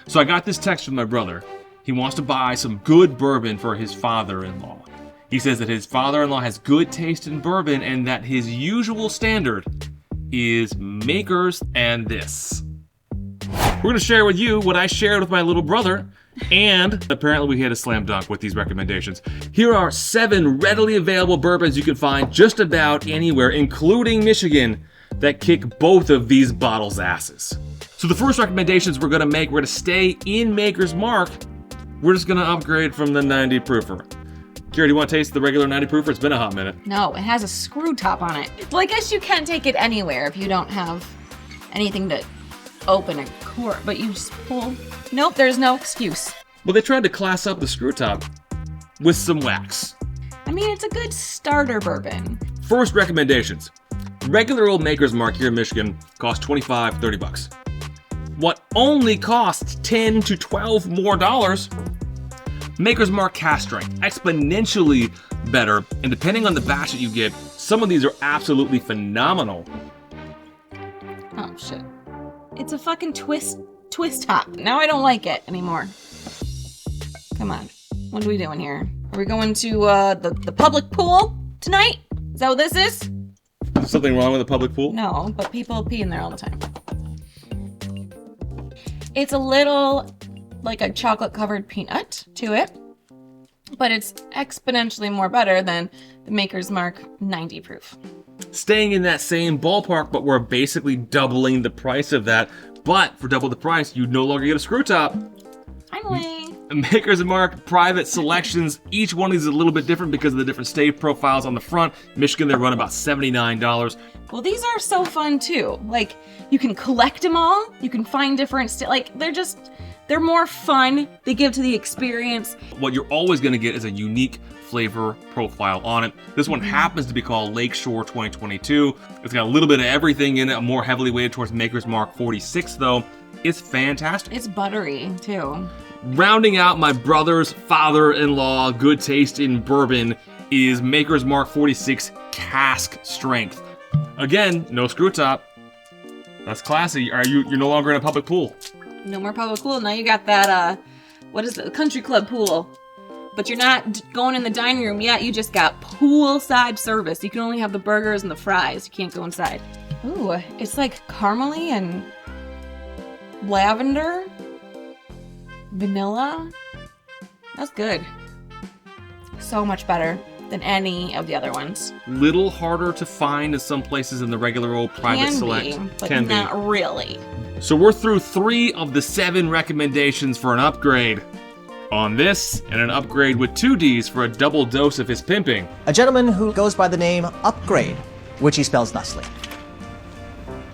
So I got this text from my brother. He wants to buy some good bourbon for his father-in-law. He says that his father-in-law has good taste in bourbon and that his usual standard is Makers and this. We're going to share with you what I shared with my little brother, and apparently we hit a slam dunk with these recommendations. Here are 7 readily available bourbons you can find just about anywhere, including Michigan, that kick both of these bottles' asses. So the first recommendations we're going to stay in Maker's Mark. We're just going to upgrade from the 90 proofer. Kira, do you want to taste the regular 90 proofer? It's been a hot minute. No, it has a screw top on it. Well, I guess you can take it anywhere if you don't have anything to open a cork, but you just pull. Nope, there's no excuse. Well, they tried to class up the screw top with some wax. I mean, it's a good starter bourbon. First recommendations. Regular old Maker's Mark here in Michigan costs $25-$30. What only costs $10 to $12 more, Maker's Mark cast strength, exponentially better, and depending on the batch that you get, some of these are absolutely phenomenal. Oh shit. It's a fucking twist top. Now I don't like it anymore. Come on. What are we doing here? Are we going to the public pool tonight? Is that what this is? Is something wrong with the public pool? No, but people pee in there all the time. It's a little like a chocolate-covered peanut to it, but it's exponentially more better than the Maker's Mark 90 proof. Staying in that same ballpark, but we're basically doubling the price of that. But for double the price, you no longer get a screw top. Finally. Maker's Mark private selections. Each one of these is a little bit different because of the different stave profiles on the front. Michigan, they run about $79. Well, these are so fun too. Like, you can collect them all. You can find different they're more fun. They give to the experience. What you're always going to get is a unique flavor profile on it. This one happens to be called Lakeshore 2022. It's got a little bit of everything in it, more heavily weighted towards Maker's Mark 46 though. It's fantastic. It's buttery too. Rounding out my brother's father-in-law good taste in bourbon is Maker's Mark 46 cask strength. Again, no screw top. That's classy. You're no longer in a public pool. No more public pool. Now you got that, what is it? Country club pool. But you're not going in the dining room yet. You just got poolside service. You can only have the burgers and the fries. You can't go inside. Ooh, it's like caramely and lavender. Vanilla. That's good. So much better than any of the other ones. Little harder to find in some places in the regular old private select. But not really. So we're through 3 of the 7 recommendations for an upgrade on this, and an upgrade with 2 Ds for a double dose of his pimping. A gentleman who goes by the name Upgrade, which he spells thusly.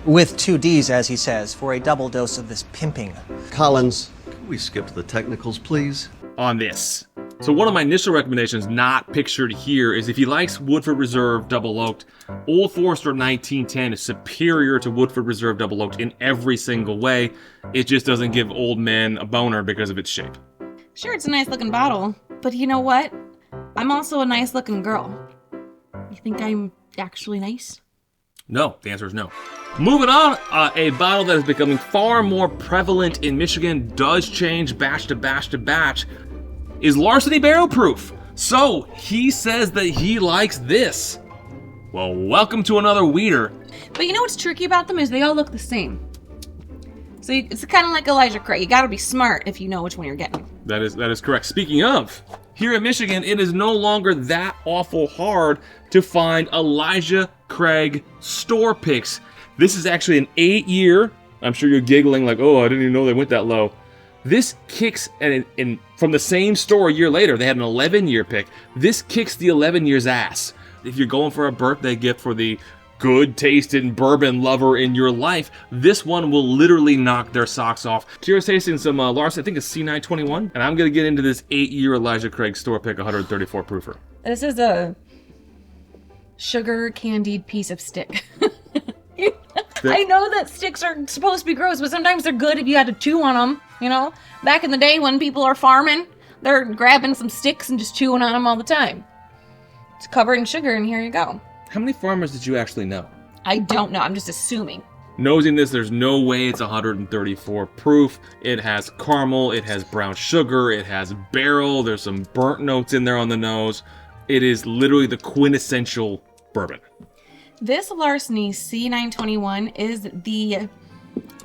With 2 Ds, as he says, for a double dose of this pimping. Collins, can we skip to the technicals, please? On this. So one of my initial recommendations, not pictured here, is if he likes Woodford Reserve Double Oaked, Old Forester 1910 is superior to Woodford Reserve Double Oaked in every single way. It just doesn't give old men a boner because of its shape. Sure, it's a nice looking bottle, but you know what? I'm also a nice looking girl. You think I'm actually nice? No, the answer is no. Moving on, a bottle that is becoming far more prevalent in Michigan, does change batch to batch to batch, is Larceny Barrel Proof. So, he says that he likes this. Well, welcome to another weeder. But you know what's tricky about them is they all look the same. So it's kind of like Elijah Craig. You gotta be smart if you know which one you're getting. That is correct. Speaking of, here in Michigan, it is no longer that awful hard to find Elijah Craig store picks. This is actually an 8-year. I'm sure you're giggling like, oh, I didn't even know they went that low. This kicks, and from the same store a year later, they had an 11-year pick. This kicks the 11 years ass. If you're going for a birthday gift for the good tasting bourbon lover in your life, this one will literally knock their socks off. Kira's tasting some Larson, I think it's C921, and I'm going to get into this 8-year Elijah Craig store pick 134 proofer. This is a sugar candied piece of stick. I know that sticks are supposed to be gross, but sometimes they're good if you had to chew on them, you know? Back in the day when people are farming, they're grabbing some sticks and just chewing on them all the time. It's covered in sugar, and here you go. How many farmers did you actually know? I don't know. I'm just assuming. Nosing this, there's no way it's 134 proof. It has caramel, it has brown sugar, it has barrel, there's some burnt notes in there on the nose. It is literally the quintessential bourbon. This Larceny C921 is the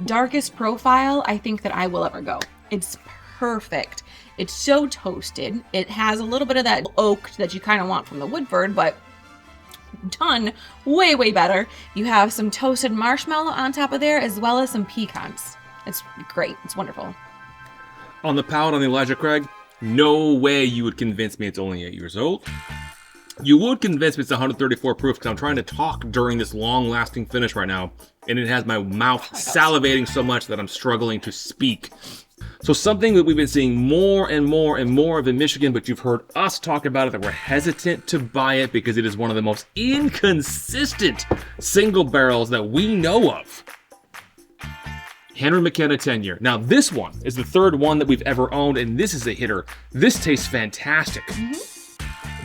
darkest profile I think that I will ever go. It's perfect. It's so toasted. It has a little bit of that oak that you kind of want from the Woodford, but done way, way better. You have some toasted marshmallow on top of there, as well as some pecans. It's great. It's wonderful. On the palate on the Elijah Craig, no way you would convince me it's only 8 years old. You would convince me it's 134 proof because I'm trying to talk during this long-lasting finish right now, and it has my mouth salivating so much that I'm struggling to speak. So something that we've been seeing more and more and more of in Michigan, but you've heard us talk about it, that we're hesitant to buy it because it is one of the most inconsistent single barrels that we know of. Henry McKenna 10-year. Now this one is the third one that we've ever owned, and this is a hitter. This tastes fantastic.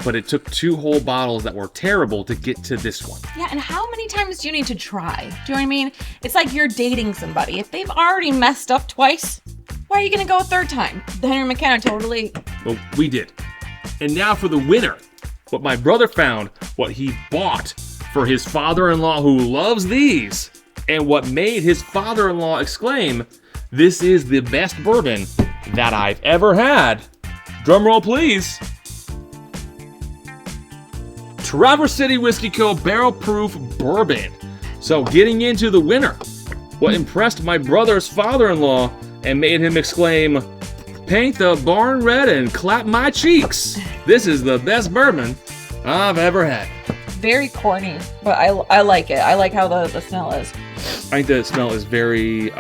But it took 2 whole bottles that were terrible to get to this one. Yeah, and how many times do you need to try? Do you know what I mean? It's like you're dating somebody. If they've already messed up twice, why are you going to go a third time? The Henry McKenna totally... Well, we did. And now for the winner. What my brother found, what he bought for his father-in-law who loves these, and what made his father-in-law exclaim, "This is the best bourbon that I've ever had." Drum roll, please. Traverse City Whiskey Co. Barrel Proof Bourbon. So getting into the winner, what impressed my brother's father-in-law and made him exclaim, "Paint the barn red and clap my cheeks. This is the best bourbon I've ever had." Very corny, but I like it. I like how the smell is. I think the smell is very,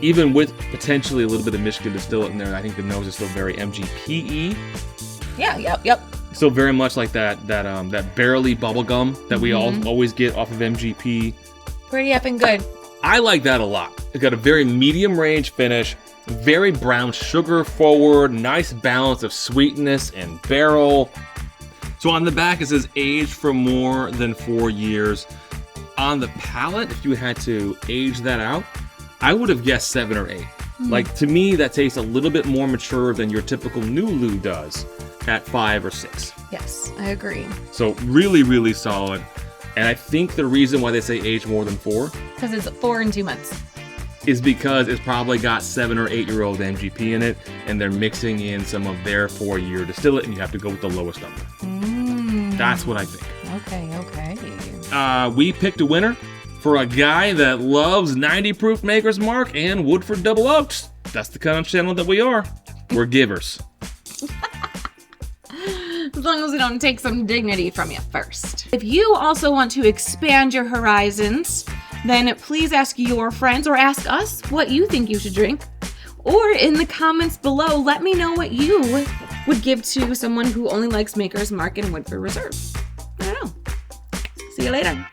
even with potentially a little bit of Michigan distillate in there, I think the nose is still very MGP-y. Yeah, yep. Still very much like that barrely bubble gum that we always get off of MGP. Pretty effing good. I like that a lot. It's got a very medium range finish, very brown sugar forward, nice balance of sweetness and barrel. So on the back it says aged for more than 4 years. On the palate, if you had to age that out, I would have guessed 7 or 8. Like, to me, that tastes a little bit more mature than your typical Nulu does at 5 or 6. Yes, I agree. So really, really solid. And I think the reason why they say age more than 4 Because it's 4 and 2 months. is because it's probably got 7 or 8-year-old MGP in it, and they're mixing in some of their 4-year distillate, and you have to go with the lowest number. That's what I think. Okay. We picked a winner for a guy that loves 90 proof Maker's Mark and Woodford Double Oaks. That's the kind of channel that we are. We're givers. As long as we don't take some dignity from you first. If you also want to expand your horizons, then please ask your friends or ask us what you think you should drink. Or in the comments below, let me know what you would give to someone who only likes Maker's Mark and Woodford Reserve. I don't know. See you later.